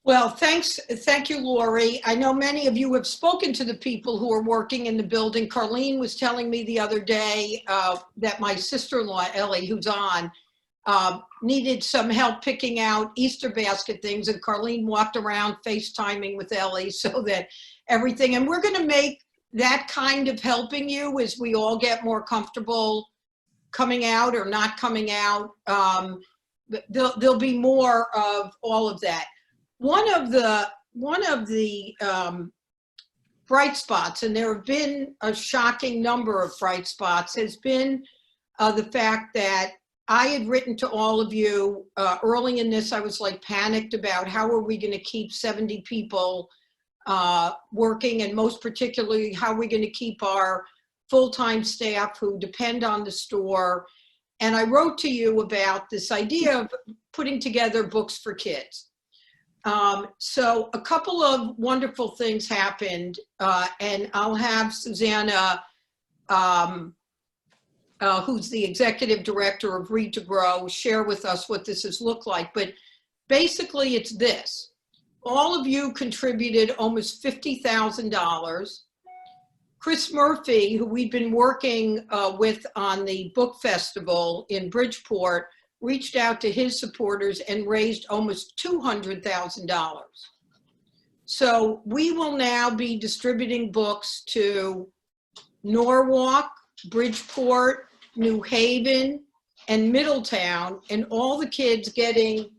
Well, thank you, Lori. I know many of you have spoken to the people who are working in the building. Carlene was telling me the other day that my sister-in-law, Ellie, who's on, needed some help picking out Easter basket things, and Carlene walked around FaceTiming with Ellie so that everything, and we're gonna make that kind of helping you as we all get more comfortable coming out or not coming out. There'll be more of all of that. One of the bright spots, and there have been a shocking number of bright spots, has been the fact that I had written to all of you early in this. I was like panicked about how are we going to keep 70 people working, and most particularly, how are we going to keep our full-time staff who depend on the store. And I wrote to you about this idea of putting together books for kids. So a couple of wonderful things happened, and I'll have Susanna, who's the executive director of Read to Grow, share with us what this has looked like. But basically it's this: all of you contributed almost $50,000. Chris Murphy, who we've been working with on the book festival in Bridgeport, reached out to his supporters and raised almost $200,000. So we will now be distributing books to Norwalk, Bridgeport, New Haven, and Middletown, and all the kids getting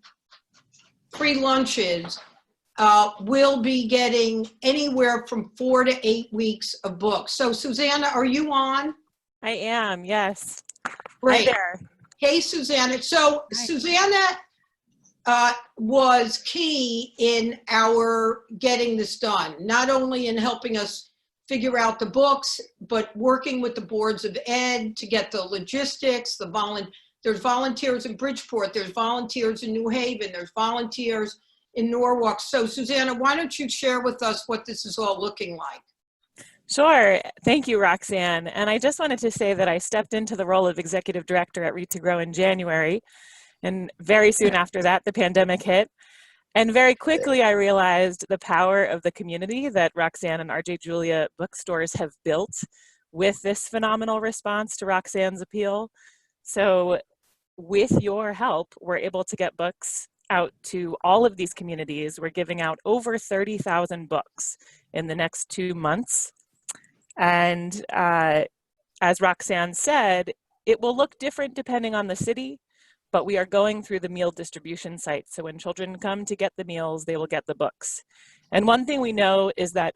free lunches will be getting anywhere from 4 to 8 weeks of books. So Susanna, are you on? I am, yes. Great. Hi there. Hey, Susanna. So Hi. Susanna was key in our getting this done, not only in helping us figure out the books, but working with the boards of ed to get the logistics, there's volunteers in Bridgeport, there's volunteers in New Haven, there's volunteers in Norwalk. So Susanna, why don't you share with us what this is all looking like? Sure. Thank you, Roxanne. And I just wanted to say that I stepped into the role of executive director at Read to Grow in January. And very soon after that, the pandemic hit. And very quickly, I realized the power of the community that Roxanne and RJ Julia bookstores have built with this phenomenal response to Roxanne's appeal. So with your help, we're able to get books out to all of these communities. We're giving out over 30,000 books in the next 2 months. And as Roxanne said, it will look different depending on the city, but we are going through the meal distribution site. So when children come to get the meals, they will get the books. And one thing we know is that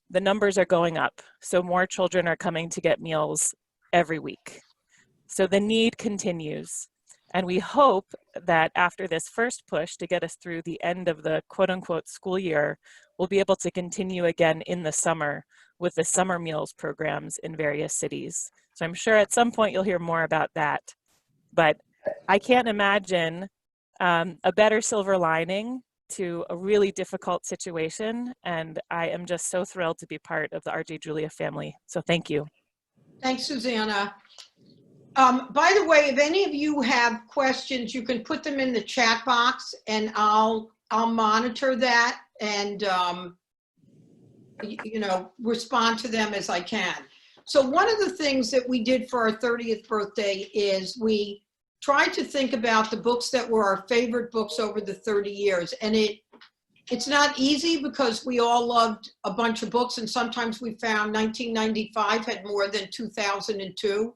the numbers are going up. So more children are coming to get meals every week. So the need continues. And we hope that after this first push to get us through the end of the quote unquote school year, we'll be able to continue again in the summer with the summer meals programs in various cities. So I'm sure at some point you'll hear more about that. But I can't imagine a better silver lining to a really difficult situation. And I am just so thrilled to be part of the RJ Julia family. So thank you. Thanks, Susanna. By the way, if any of you have questions, you can put them in the chat box and I'll monitor that and respond to them as I can. So one of the things that we did for our 30th birthday is we tried to think about the books that were our favorite books over the 30 years. And it's not easy because we all loved a bunch of books, and sometimes we found 1995 had more than 2002.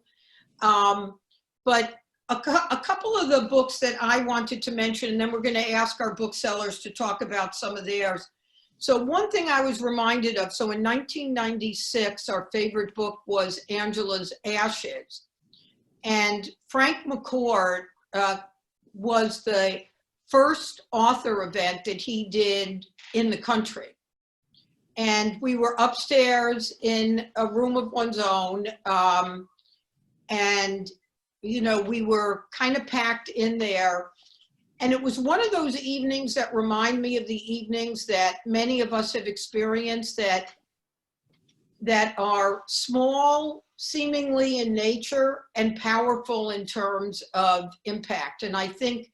But a couple of the books that I wanted to mention, and then we're going to ask our booksellers to talk about some of theirs. So one thing I was reminded of, so in 1996, our favorite book was Angela's Ashes. And Frank McCord was the first author event that he did in the country. And we were upstairs in a room of one's own. And, we were kind of packed in there. And it was one of those evenings that remind me of the evenings that many of us have experienced that are small, seemingly in nature, and powerful in terms of impact. And I think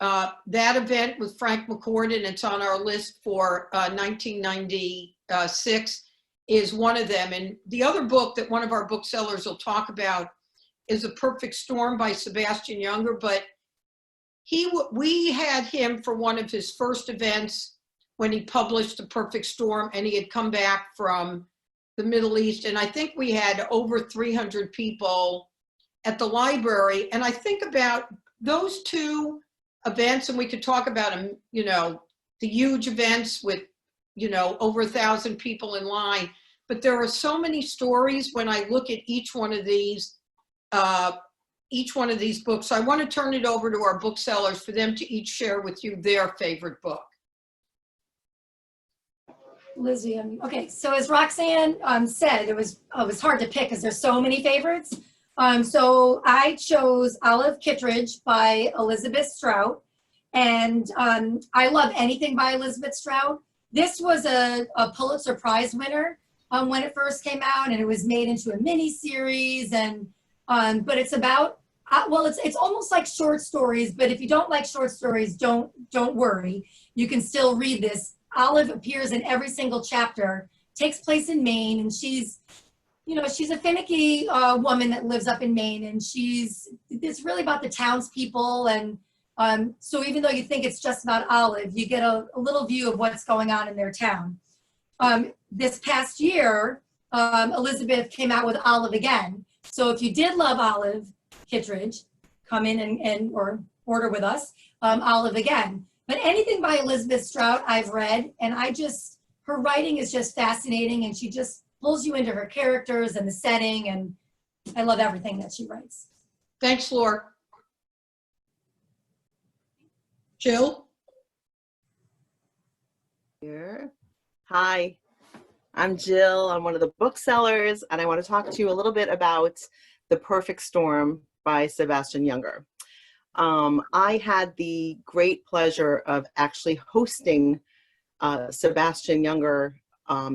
That event with Frank McCourt, and it's on our list for 1996, is one of them. And the other book that one of our booksellers will talk about is A Perfect Storm by Sebastian Junger. But we had him for one of his first events when he published A Perfect Storm, and he had come back from the Middle East. And I think we had over 300 people at the library. And I think about those two events, and we could talk about them, you know, the huge events with, you know, over 1,000 people in line. But there are so many stories when I look at each one of these books. So I want to turn it over to our booksellers for them to each share with you their favorite book. Lizzie, okay, so as Roxanne said, it was hard to pick because there's so many favorites. So I chose Olive Kittredge by Elizabeth Strout, and I love anything by Elizabeth Strout. This was a Pulitzer Prize winner when it first came out, and it was made into a mini series. And but it's about well, it's almost like short stories. But if you don't like short stories, don't worry. You can still read this. Olive appears in every single chapter. Takes place in Maine, and she's a finicky woman that lives up in Maine, and it's really about the townspeople. And so even though you think it's just about Olive, you get a little view of what's going on in their town. This past year, Elizabeth came out with Olive again. So if you did love Olive Kittredge, come in or order with us, Olive again. But anything by Elizabeth Strout I've read, and her writing is just fascinating, and she just pulls you into her characters and the setting, and I love everything that she writes. Thanks, Laura. Jill? Here. Hi, I'm Jill. I'm one of the booksellers, and I want to talk to you a little bit about The Perfect Storm by Sebastian Junger. I had the great pleasure of actually hosting Sebastian Junger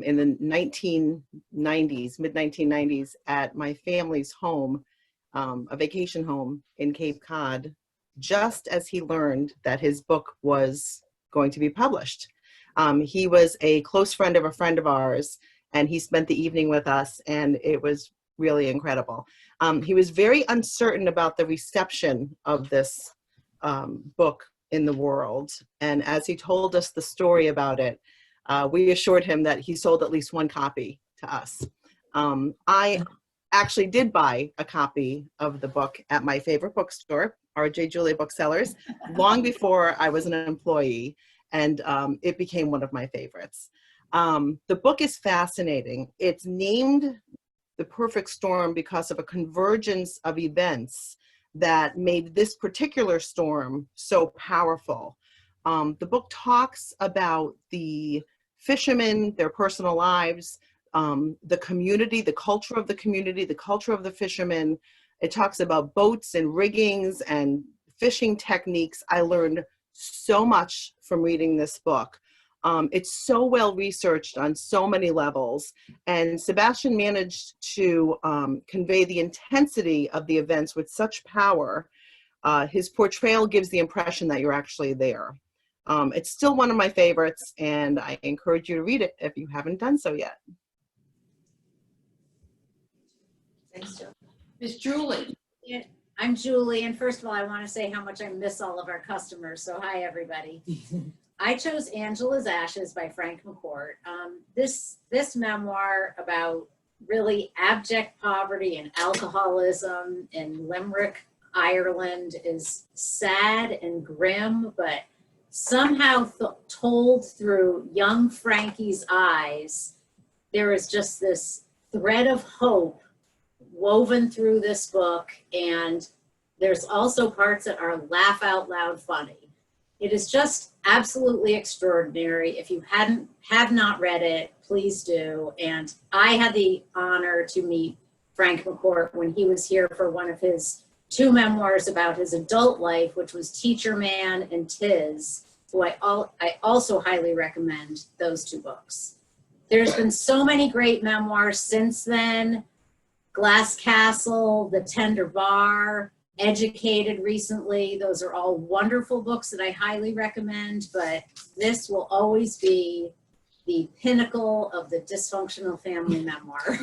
in the mid-1990s at my family's home, a vacation home in Cape Cod, just as he learned that his book was going to be published. He was a close friend of ours, and he spent the evening with us, and it was really incredible. He was very uncertain about the reception of this book in the world, and as he told us the story about it, we assured him that he sold at least one copy to us. I actually did buy a copy of the book at my favorite bookstore, R.J. Julia Booksellers, long before I was an employee, and it became one of my favorites. The book is fascinating. It's named The Perfect Storm because of a convergence of events that made this particular storm so powerful. The book talks about the fishermen, their personal lives, the community, the culture of the community, the culture of the fishermen. It talks about boats and riggings and fishing techniques. I learned so much from reading this book. It's so well researched on so many levels, and Sebastian managed to convey the intensity of the events with such power. His portrayal gives the impression that you're actually there. It's still one of my favorites, and I encourage you to read it if you haven't done so yet. Thanks, Jill. Miss Julie. Yeah, I'm Julie, and first of all, I want to say how much I miss all of our customers. So hi, everybody. I chose Angela's Ashes by Frank McCourt. This memoir about really abject poverty and alcoholism in Limerick, Ireland, is sad and grim, but somehow told through young Frankie's eyes. There is just this thread of hope woven through this book, and there's also parts that are laugh out loud funny. It is just absolutely extraordinary. If you have not read it, please do. And I had the honor to meet Frank McCourt when he was here for one of his two memoirs about his adult life, which was Teacher Man and Tis, who I also highly recommend those two books. There's been so many great memoirs since then. Glass Castle, The Tender Bar, Educated recently. Those are all wonderful books that I highly recommend, but this will always be the pinnacle of the dysfunctional family memoir.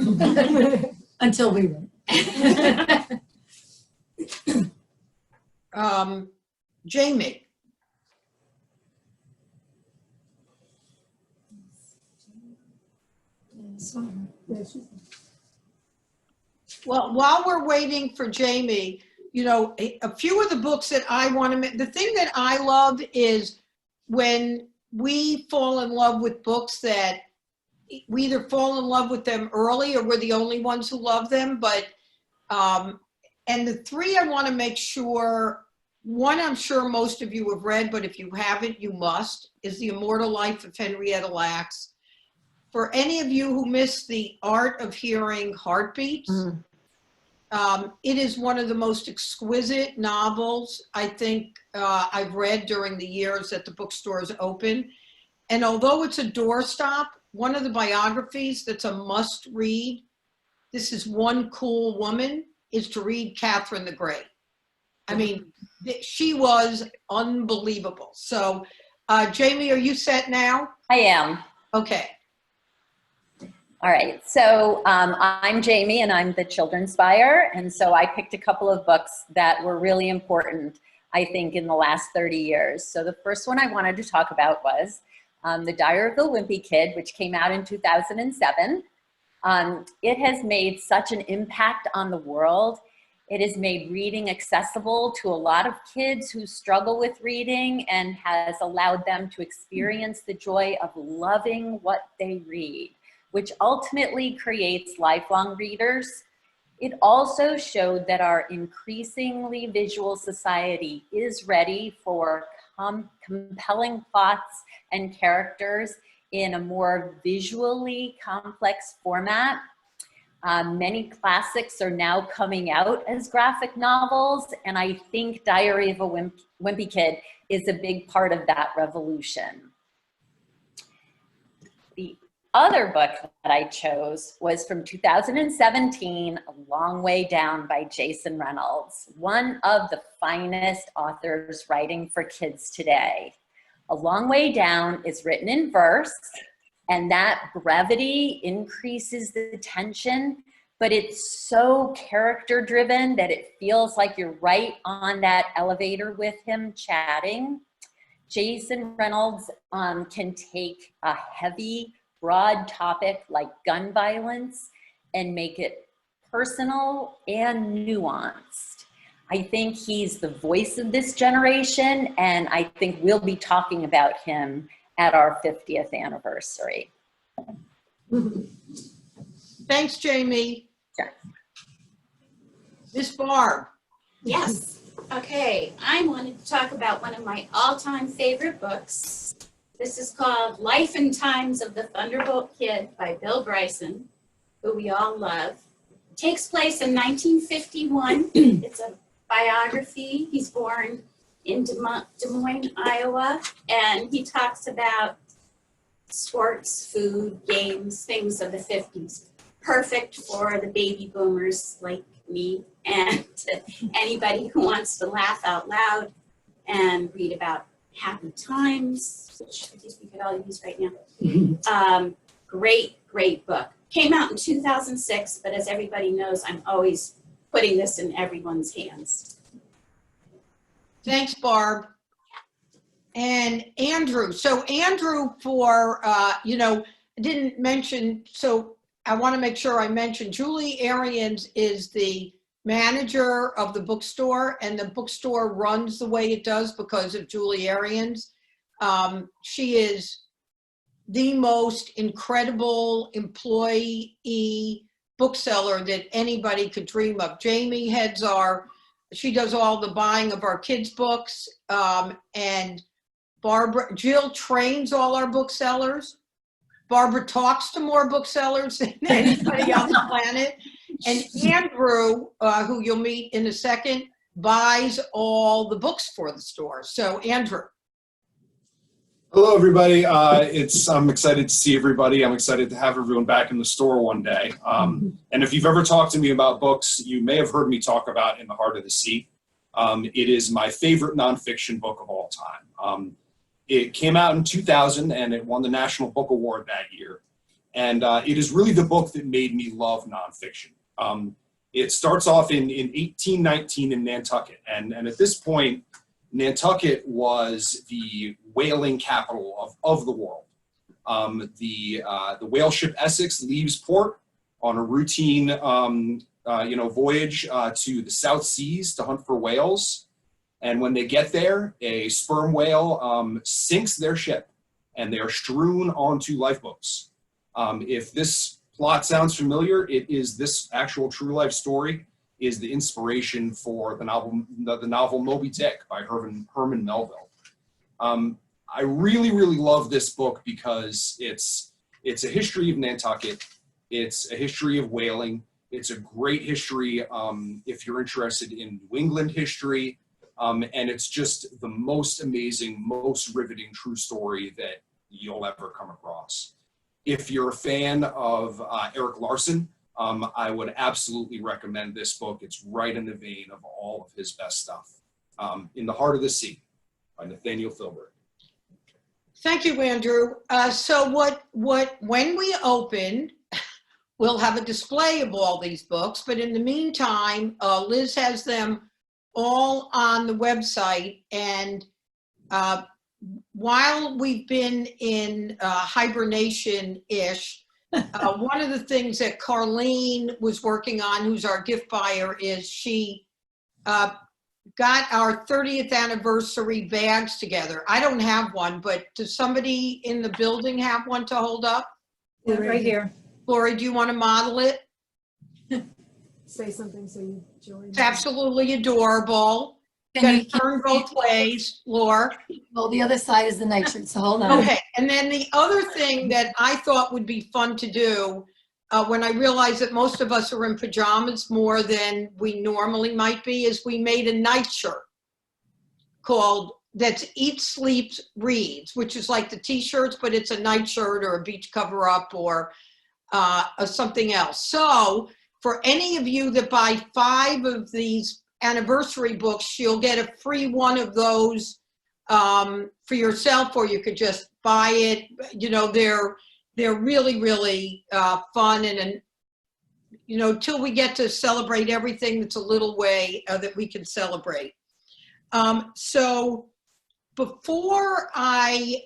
Until we read. Jamie. Well, while we're waiting for Jamie, you know, a few of the books that I want to, the thing that I love is when we fall in love with books that we either fall in love with them early or we're the only ones who love them. But, and the three I want to make sure, one I'm sure most of you have read, but if you haven't, you must, is The Immortal Life of Henrietta Lacks. For any of you who missed The Art of Hearing Heartbeats, it is one of the most exquisite novels I think I've read during the years that the bookstore is open. And although it's a doorstop, one of the biographies that's a must read, This Is One Cool Woman, is to read Catherine the Great. I mean, she was unbelievable. So, Jamie, are you set now? I am. Okay. All right. So I'm Jamie and I'm the children's buyer. And so I picked a couple of books that were really important, I think, in the last 30 years. So the first one I wanted to talk about was The Diary of the Wimpy Kid, which came out in 2007. It has made such an impact on the world. It has made reading accessible to a lot of kids who struggle with reading and has allowed them to experience the joy of loving what they read, which ultimately creates lifelong readers. It also showed that our increasingly visual society is ready for compelling plots and characters in a more visually complex format. Many classics are now coming out as graphic novels, and I think Diary of a Wimpy Kid is a big part of that revolution. The other book that I chose was from 2017, A Long Way Down by Jason Reynolds, one of the finest authors writing for kids today. A Long Way Down is written in verse, and that brevity increases the tension, but it's so character driven that it feels like you're right on that elevator with him chatting. Jason Reynolds can take a heavy, broad topic like gun violence and make it personal and nuanced. I think he's the voice of this generation, and I think we'll be talking about him at our 50th anniversary. Thanks, Jamie. Sure. Miss Barb. Yes. Okay. I wanted to talk about one of my all-time favorite books. This is called Life and Times of the Thunderbolt Kid by Bill Bryson, who we all love. It takes place in 1951. It's a biography. He's born in Des Moines, Iowa, and he talks about sports, food, games, things of the 50s. Perfect for the baby boomers like me and anybody who wants to laugh out loud and read about happy times, which I guess we could all use right now. Great book. Came out in 2006, but as everybody knows, I'm always putting this in everyone's hands. Thanks, Barb. And Andrew. So Andrew, for, you know, didn't mention, so I want to make sure I mention Julie Arians is the manager of the bookstore, and the bookstore runs the way it does because of Julie Arians. She is the most incredible employee bookseller that anybody could dream of. Jamie heads she does all the buying of our kids' books, and Jill trains all our booksellers. Barbara talks to more booksellers than anybody on the planet. And Andrew, who you'll meet in a second, buys all the books for the store. So Andrew. Hello, everybody. I'm excited to see everybody. I'm excited to have everyone back in the store one day. And if you've ever talked to me about books, you may have heard me talk about In the Heart of the Sea. It is my favorite nonfiction book of all time. It came out in 2000 and it won the National Book Award that year. And it is really the book that made me love nonfiction. It starts off in 1819 in Nantucket. And at this point, Nantucket was the whaling capital of the world. The whale ship Essex leaves port on a routine voyage to the South Seas to hunt for whales. And when they get there, a sperm whale sinks their ship and they are strewn onto lifeboats. If this plot sounds familiar, it is this actual true life story is the inspiration for the novel Moby Dick by Herman Melville. I really, really love this book because it's a history of Nantucket. It's a history of whaling. It's a great history if you're interested in New England history. And it's just the most amazing, most riveting true story that you'll ever come across. If you're a fan of Eric Larson, I would absolutely recommend this book. It's right in the vein of all of his best stuff. In the Heart of the Sea by Nathaniel Philbrick. Thank you, Andrew. So when we open, we'll have a display of all these books, but in the meantime, Liz has them all on the website. And while we've been in hibernation-ish, one of the things that Carlene was working on, who's our gift buyer, is she got our 30th anniversary bags together. I don't have one, but does somebody in the building have one to hold up? Yeah, right here. Lori, do you want to model it? Say something so you join. It's absolutely adorable. Can Got to turn both ways, Laura. Well, the other side is the nightshirt, so hold on. Okay, and then the other thing that I thought would be fun to do, when I realized that most of us are in pajamas more than we normally might be, is we made a nightshirt called, that's Eat, Sleeps, Reads, which is like the t-shirts, but it's a nightshirt or a beach cover up or something else. So for any of you that buy 5 of these anniversary books, you'll get a free one of those for yourself, or you could just buy it. You know, they're really, really fun, and you know, till we get to celebrate everything, that's a little way that we can celebrate. So before I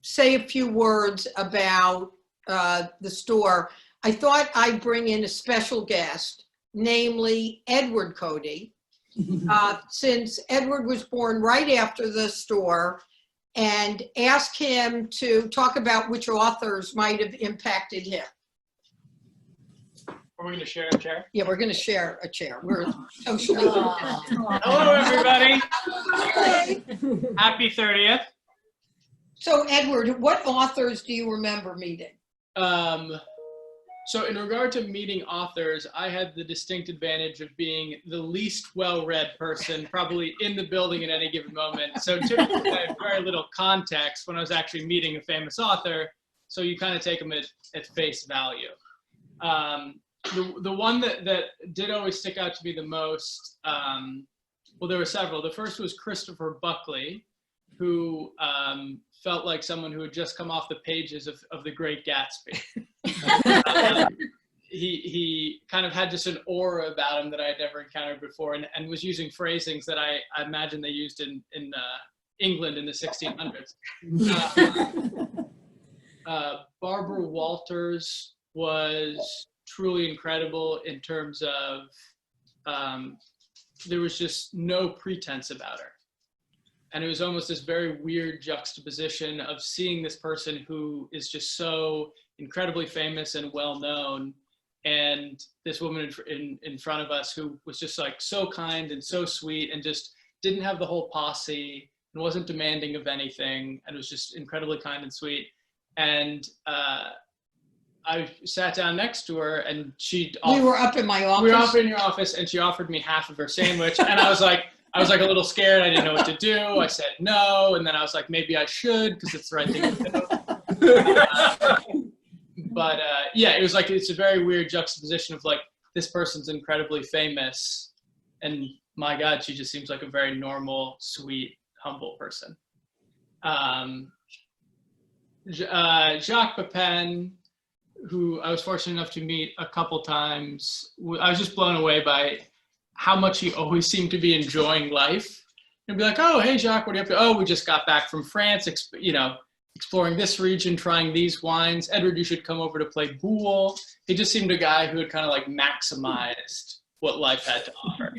say a few words about the store, I thought I'd bring in a special guest, namely Edward COADY, since Edward was born right after the store, and ask him to talk about which authors might have impacted him. Are we going to share a chair? Yeah, we're going to share a chair. We're socially. Hello, everybody. Happy 30th. So, Edward, what authors do you remember meeting? So in regard to meeting authors, I had the distinct advantage of being the least well-read person probably in the building at any given moment. So typically I had very little context when I was actually meeting a famous author. So you kind of take them at face value. The one that did always stick out to me the most, well, there were several. The first was Christopher Buckley, who felt like someone who had just come off the pages of The Great Gatsby. He kind of had just an aura about him that I had never encountered before, and was using phrasings that I imagine they used in England in the 1600s. Barbara Walters was truly incredible in terms of there was just no pretense about her. And it was almost this very weird juxtaposition of seeing this person who is just so incredibly famous and well-known, and this woman in front of us who was just like so kind and so sweet and just didn't have the whole posse and wasn't demanding of anything and was just incredibly kind and sweet. And I sat down next to her, and we were up in my office. We were up in your office, and she offered me half of her sandwich, and I was like a little scared. I didn't know what to do. I said no, and then I was like, maybe I should, because it's the right thing to do. But yeah, it was like, it's a very weird juxtaposition of like this person's incredibly famous, and my God, she just seems like a very normal, sweet, humble person. Jacques Pepin, who I was fortunate enough to meet a couple times, I was just blown away by how much he always seemed to be enjoying life. And be like, oh, hey, Jacques, what are you up to? Oh, we just got back from France, exploring this region, trying these wines. Edward, you should come over to play boule. He just seemed a guy who had kind of like maximized what life had to offer.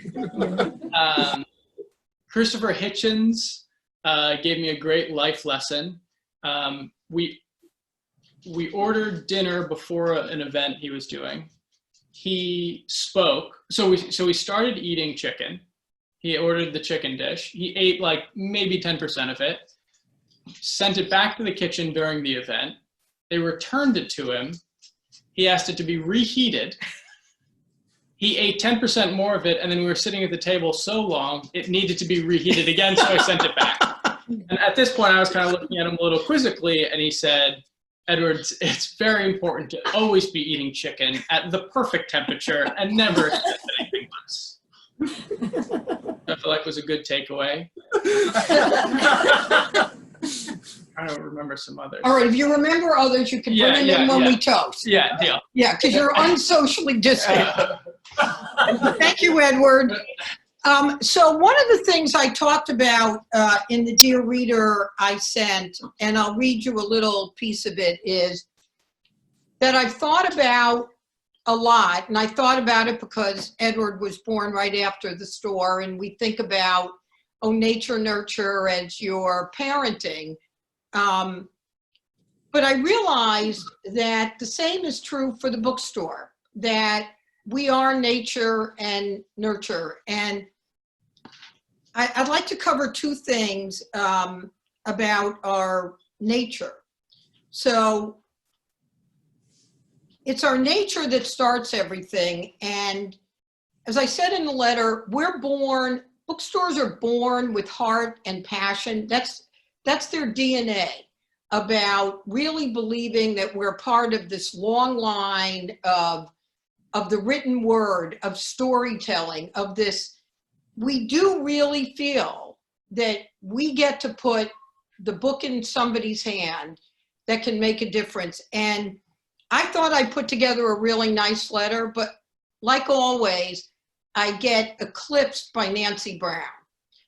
Christopher Hitchens gave me a great life lesson. We ordered dinner before an event he was doing. He spoke, so we started eating chicken. He ordered the chicken dish. He ate like maybe 10% of it, sent it back to the kitchen during the event. They returned it to him. He asked it to be reheated. He ate 10% more of it, and then we were sitting at the table so long, it needed to be reheated again, so I sent it back. And at this point, I was kind of looking at him a little quizzically, and he said, Edward, it's very important to always be eating chicken at the perfect temperature and never expect anything less. I feel like was a good takeaway. I don't remember some others. All right, if you remember others, you can bring them in when we toast. Yeah, deal. Yeah, because you're unsocially distant. Thank you, Edward. So one of the things I talked about in the Dear Reader I sent, and I'll read you a little piece of it, is that I've thought about a lot, and I thought about it because Edward was born right after the store, and we think about, oh, nature, nurture as your parenting. But I realized that the same is true for the bookstore, that we are nature and nurture. And I'd like to cover two things about our nature. So it's our nature that starts everything. And as I said in the letter, bookstores are born with heart and passion. That's their DNA, about really believing that we're part of this long line of the written word, of storytelling, of this. We do really feel that we get to put the book in somebody's hand that can make a difference. And I thought I put together a really nice letter, but like always, I get eclipsed by Nancy Brown.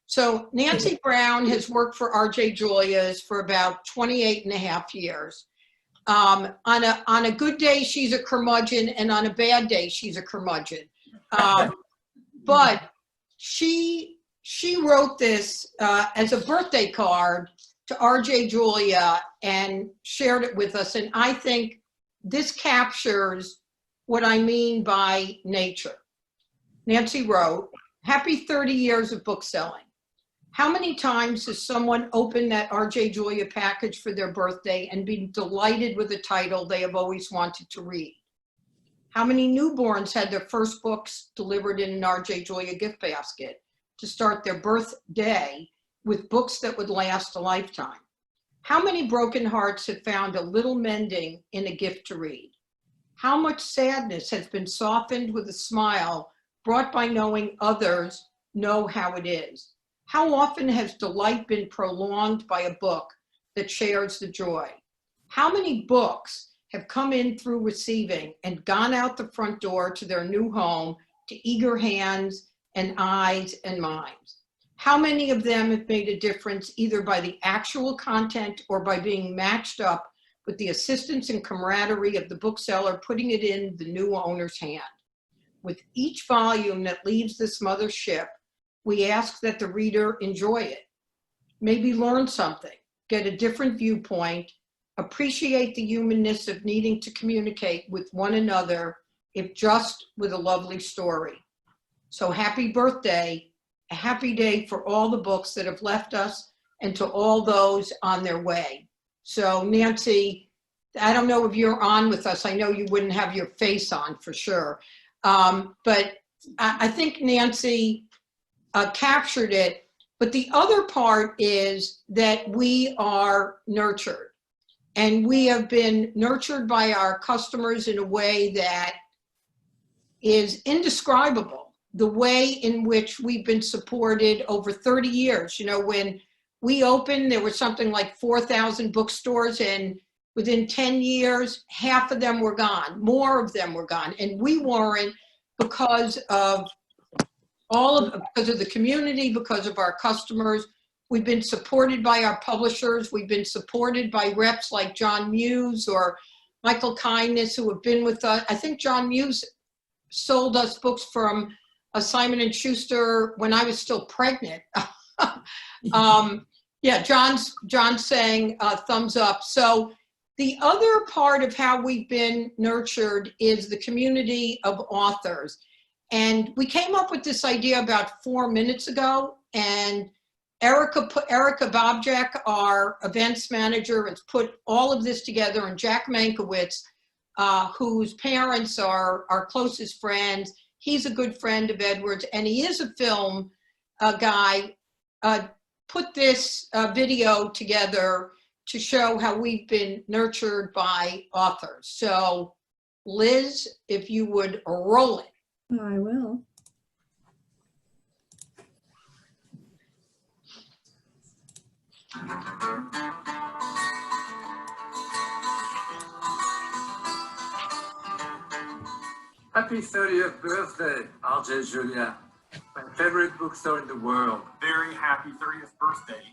So Nancy Brown has worked for R.J. Julia's for about 28 and a half years. On a good day, she's a curmudgeon, and on a bad day, she's a curmudgeon. But she wrote this as a birthday card to R.J. Julia and shared it with us. And I think this captures what I mean by nature. Nancy wrote, "Happy 30 years of book selling. How many times has someone opened that R.J. Julia package for their birthday and been delighted with a title they have always wanted to read? How many newborns had their first books delivered in an R.J. Julia gift basket to start their birthday with books that would last a lifetime? How many broken hearts have found a little mending in a gift to read? How much sadness has been softened with a smile brought by knowing others know how it is? How often has delight been prolonged by a book that shares the joy? How many books have come in through receiving and gone out the front door to their new home to eager hands and eyes and minds? How many of them have made a difference either by the actual content or by being matched up with the assistance and camaraderie of the bookseller putting it in the new owner's hand? With each volume that leaves this mothership, we ask that the reader enjoy it, maybe learn something, get a different viewpoint, appreciate the humanness of needing to communicate with one another, if just with a lovely story. So happy birthday, a happy day for all the books that have left us and to all those on their way." So Nancy, I don't know if you're on with us. I know you wouldn't have your face on for sure. But I think Nancy captured it. But the other part is that we are nurtured. And we have been nurtured by our customers in a way that is indescribable. The way in which we've been supported over 30 years. You know, when we opened, there was something like 4,000 bookstores, and within 10 years, half of them were gone. More of them were gone. And we weren't, because of because of the community, because of our customers. We've been supported by our publishers. We've been supported by reps like John Muse or Michael Kindness, who have been with us. I think John Muse sold us books from Simon & Schuster when I was still pregnant. Yeah, John's saying thumbs up. So the other part of how we've been nurtured is the community of authors. And we came up with this idea about 4 minutes ago, and Erica Bobjack, our events manager, has put all of this together, and Jack Mankiewicz, whose parents are our closest friends. He's a good friend of Edward's, and he is a film guy, put this video together to show how we've been nurtured by authors. So Liz, if you would roll it. I will. Happy 30th birthday, RJ Julia. My favorite bookstore in the world. Very happy 30th birthday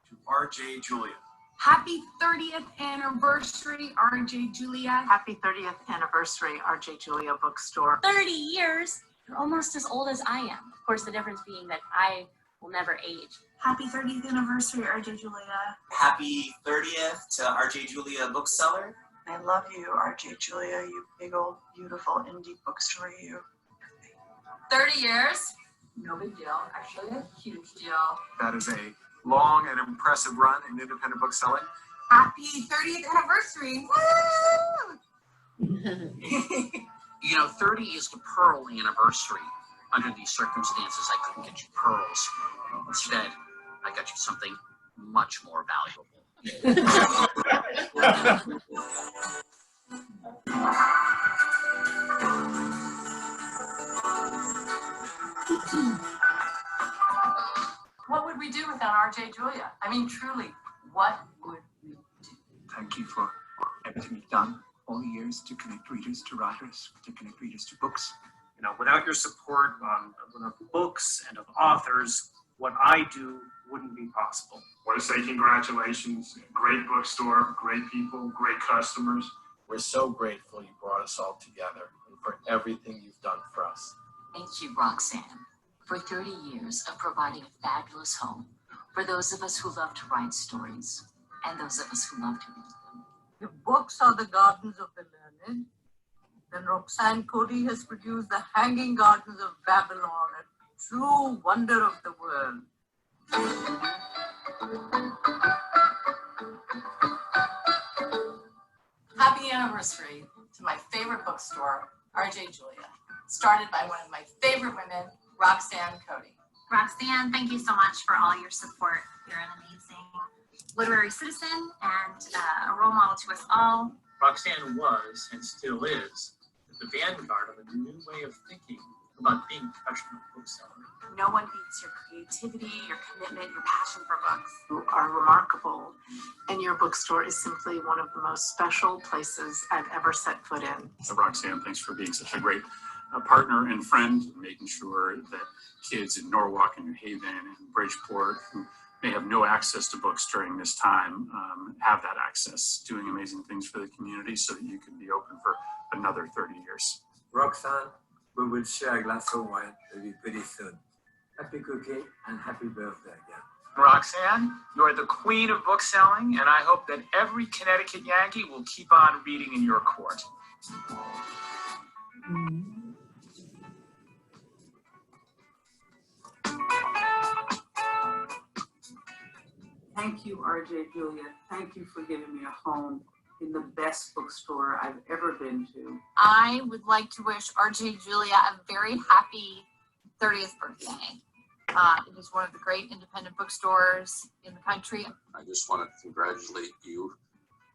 to RJ Julia. Happy 30th anniversary, RJ Julia. Happy 30th anniversary, RJ Julia Bookstore. 30 years. You're almost as old as I am. Of course, the difference being that I will never age. Happy 30th anniversary, RJ Julia. Happy 30th to RJ Julia Bookseller. I love you, RJ Julia, you big old beautiful indie bookstore, you. 30 years. No big deal. Actually, a huge deal. That is a long and impressive run in independent book selling. Happy 30th anniversary. Woo! You know, 30 is the pearl anniversary. Under these circumstances, I couldn't get you pearls. Instead, I got you something much more valuable. What would we do without RJ Julia? I mean, truly, what would we do? Thank you for everything you've done all the years to connect readers to writers, to connect readers to books. You know, without your support of books and of authors, what I do wouldn't be possible. I want to say congratulations. Great bookstore, great people, great customers. We're so grateful you brought us all together and for everything you've done for us. Thank you, Roxanne, for 30 years of providing a fabulous home for those of us who love to write stories and those of us who love to read them. If books are the gardens of the learned, then Roxanne COADY has produced the Hanging Gardens of Babylon, a true wonder of the world. Happy anniversary to my favorite bookstore, RJ Julia. Started by one of my favorite women, Roxanne COADY. Roxanne, thank you so much for all your support. You're an amazing literary citizen and a role model to us all. Roxanne was, and still is, the vanguard of a new way of thinking about being a professional bookseller. No one beats your creativity, your commitment, your passion for books. You are remarkable, and your bookstore is simply one of the most special places I've ever set foot in. So Roxanne, thanks for being such a great partner and friend, making sure that kids in Norwalk and New Haven and Bridgeport who may have no access to books during this time have that access, doing amazing things for the community so that you can be open for another 30 years. Roxanne, we will share a glass of wine with you pretty soon. Happy cookie and happy birthday again. Roxanne, you're the queen of book selling, and I hope that every Connecticut Yankee will keep on reading in your court. Thank you, RJ Julia. Thank you for giving me a home in the best bookstore I've ever been to. I would like to wish RJ Julia a very happy 30th birthday. It is one of the great independent bookstores in the country. I just want to congratulate you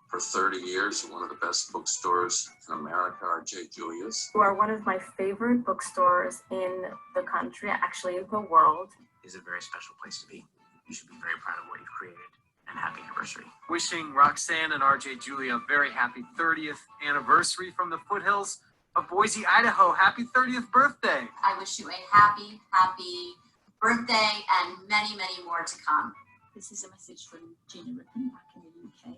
For 30 years, one of the best bookstores in America, R.J. Julia's. Who are one of my favorite bookstores in the country, actually the world. Is a very special place to be. You should be very proud of what you've created, and happy anniversary. Wishing Roxanne and RJ Julia a very happy 30th anniversary from the foothills of Boise, Idaho. Happy 30th birthday. I wish you a happy, happy birthday and many, many more to come. This is a message from Gina Rippon back in the UK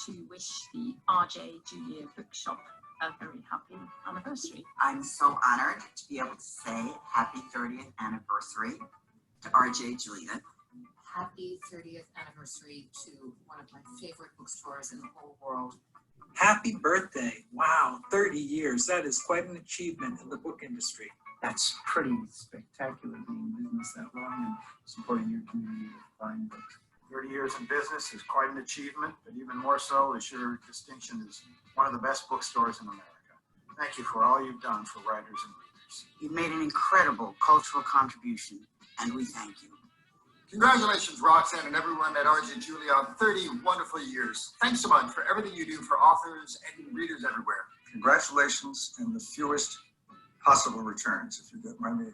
to wish the RJ Julia Bookshop a very happy anniversary. I'm so honored to be able to say happy 30th anniversary to RJ Julia. Happy 30th anniversary to one of my favorite bookstores in the whole world. Happy birthday. Wow, 30 years. That is quite an achievement in the book industry. That's pretty spectacular, being in business that long and supporting your community with fine books. 30 years in business is quite an achievement, but even more so is your distinction as one of the best bookstores in America. Thank you for all you've done for writers and readers. You've made an incredible cultural contribution, and we thank you. Congratulations, Roxanne and everyone at RJ Julia on 30 wonderful years. Thanks so much for everything you do for authors and readers everywhere. Congratulations and the fewest possible returns, if you get my meaning.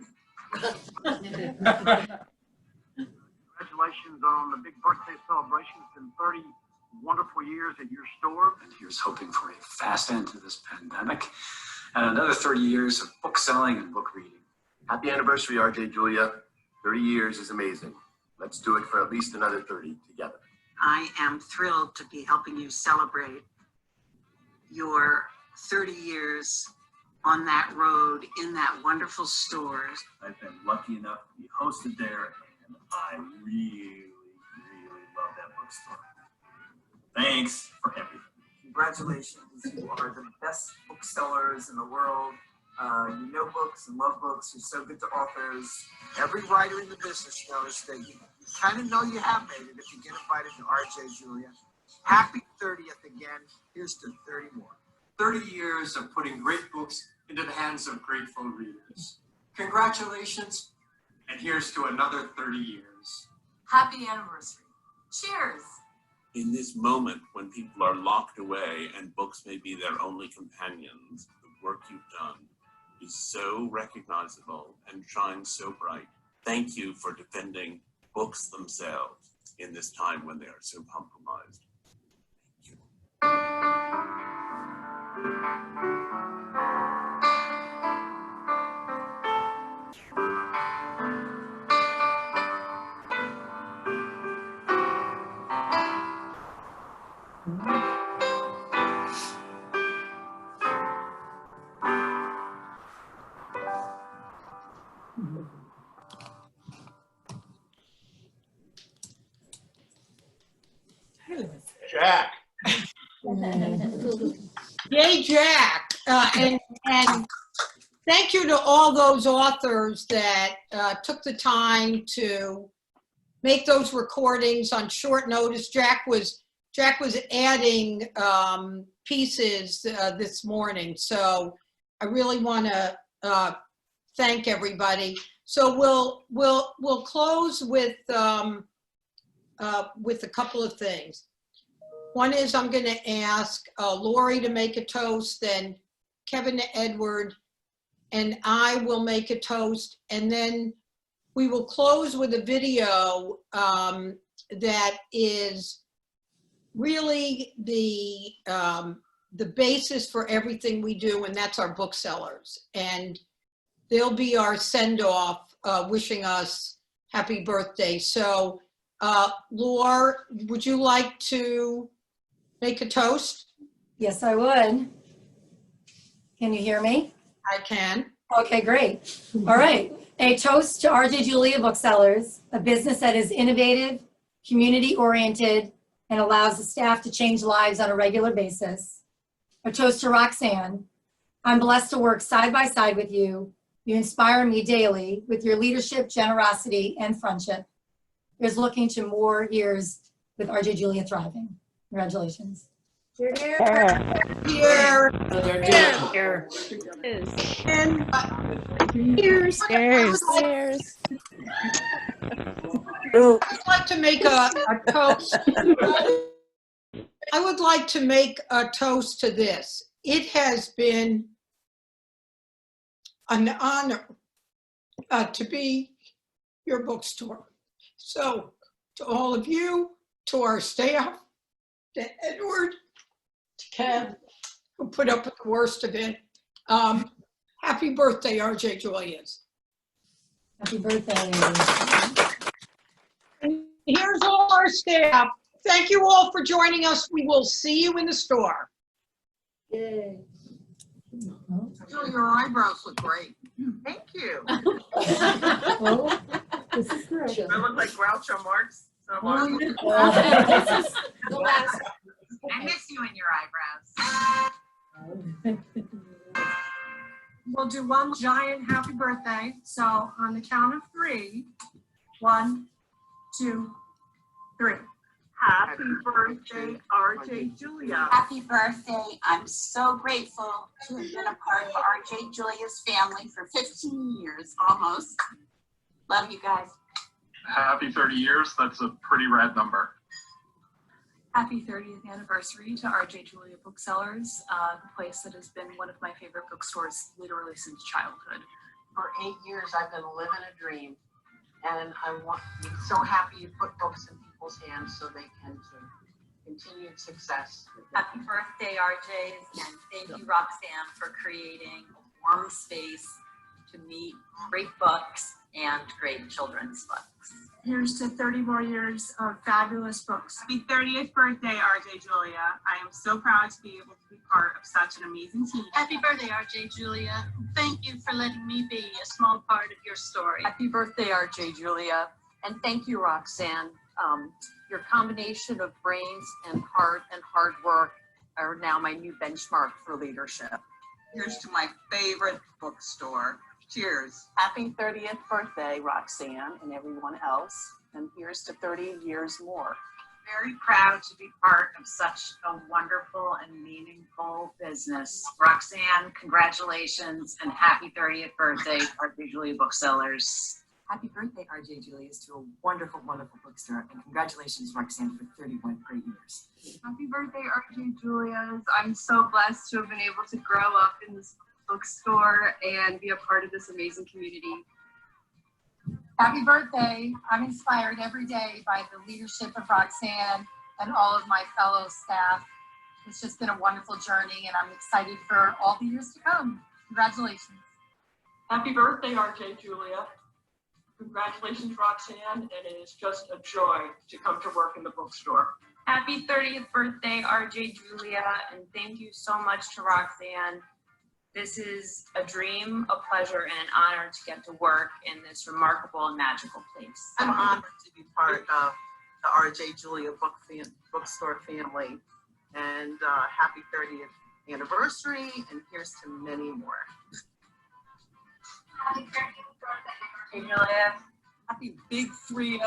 Congratulations on the big birthday celebration. It's been 30 wonderful years at your store. And here's hoping for a fast end to this pandemic and another 30 years of book selling and book reading. Happy anniversary, RJ Julia. 30 years is amazing. Let's do it for at least another 30 together. I am thrilled to be helping you celebrate your 30 years on that road in that wonderful store. I've been lucky enough to be hosted there, and I really, really love that bookstore. Thanks for everything. Congratulations. You are the best booksellers in the world. You know books and love books. You're so good to authors. Every writer in the business knows that you kind of know you have made it if you get invited to RJ Julia. Happy 30th again. Here's to 30 more. 30 years of putting great books into the hands of grateful readers. Congratulations, and here's to another 30 years. Happy anniversary. Cheers. In this moment when people are locked away and books may be their only companions, the work you've done is so recognizable and shines so bright. Thank you for defending books themselves in this time when they are so compromised. Jack. Yay, Jack. And thank you to all those authors that took the time to make those recordings on short notice. Jack was adding pieces this morning, so I really want to thank everybody. So we'll close with a couple of things. One is I'm going to ask Lori to make a toast, then Kevin Edward, and I will make a toast, and then we will close with a video that is really the basis for everything we do, and that's our booksellers. And they'll be our send-off wishing us happy birthday. So Laura, would you like to make a toast? Yes, I would. Can you hear me? I can. Okay, great. All right. A toast to RJ Julia Booksellers, a business that is innovative, community-oriented, and allows the staff to change lives on a regular basis. A toast to Roxanne. I'm blessed to work side by side with you. You inspire me daily with your leadership, generosity, and friendship. Here's looking to more years with RJ Julia thriving. Congratulations. Here. Here. Here. And Cheers. Cheers. Cheers. I'd like to make a toast I would like to make a toast to this. It has been an honor to be your bookstore. So to all of you, to our staff, to Edward, to Kev, who put up with the worst of it. Happy birthday, RJ Julia's. Happy birthday. And here's all our staff. Thank you all for joining us. We will see you in the store. Yay. Julie, your eyebrows look great. Thank you. Oh, this is true. I look like Groucho Marx. So Oh, I'm- this is the last. I miss you and your eyebrows. We'll do one giant happy birthday. So on the count of 3, 1, 2, 3. Happy birthday, RJ Julia. Happy birthday. I'm so grateful to have been a part of RJ Julia's family for 15 years almost. Love you guys. Happy 30 years. That's a pretty rad number. Happy 30th anniversary to RJ Julia Booksellers, the place that has been one of my favorite bookstores literally since childhood. For 8 years, I've been living a dream. And I'm so happy you put books in people's hands so they can continued success. Happy birthday, RJs, and thank you, Roxanne, for creating a warm space to meet great books and great children's books. Here's to 30 more years of fabulous books. Happy 30th birthday, RJ Julia. I am so proud to be able to be part of such an amazing team. Happy birthday, RJ Julia. Thank you for letting me be a small part of your story. Happy birthday, RJ Julia. And thank you, Roxanne. Your combination of brains and heart and hard work are now my new benchmark for leadership. Here's to my favorite bookstore. Cheers. Happy 30th birthday, Roxanne, and everyone else. And here's to 30 years more. Very proud to be part of such a wonderful and meaningful business. Roxanne, congratulations and happy 30th birthday, RJ Julia Booksellers. Happy birthday, RJ Julia's, to a wonderful, wonderful bookstore. And congratulations, Roxanne, for 31 great years. Happy birthday, RJ Julia's. I'm so blessed to have been able to grow up in this bookstore and be a part of this amazing community. Happy birthday. I'm inspired every day by the leadership of Roxanne and all of my fellow staff. It's just been a wonderful journey and I'm excited for all the years to come. Congratulations. Happy birthday, RJ Julia. Congratulations, Roxanne, and it is just a joy to come to work in the bookstore. Happy 30th birthday, RJ Julia, and thank you so much to Roxanne. This is a dream, a pleasure, and an honor to get to work in this remarkable and magical place. I'm honored to be part of the RJ Julia bookstore family. And happy 30th anniversary, and here's to many more. Happy 30th birthday, RJ Julia. Happy big 3-0,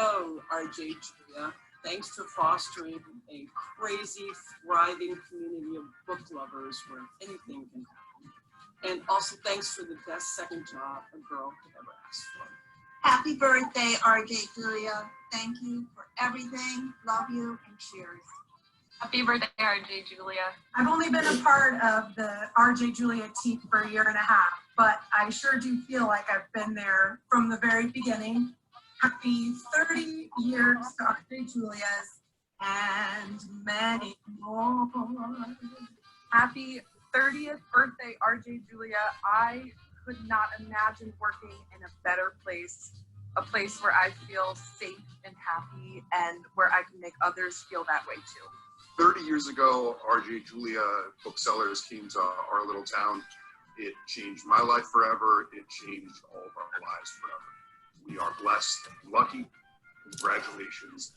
RJ Julia. Thanks for fostering a crazy, thriving community of book lovers where anything can happen. And also thanks for the best second job a girl could ever ask for. Happy birthday, RJ Julia. Thank you for everything. Love you and cheers. Happy birthday, RJ Julia. I've only been a part of the RJ Julia team for a year and a half, but I sure do feel like I've been there from the very beginning. Happy 30 years to RJ Julia's and many more. Happy 30th birthday, RJ Julia. I could not imagine working in a better place, a place where I feel safe and happy and where I can make others feel that way too. 30 years ago, RJ Julia Booksellers came to our little town. It changed my life forever. It changed all of our lives forever. We are blessed and lucky. Congratulations.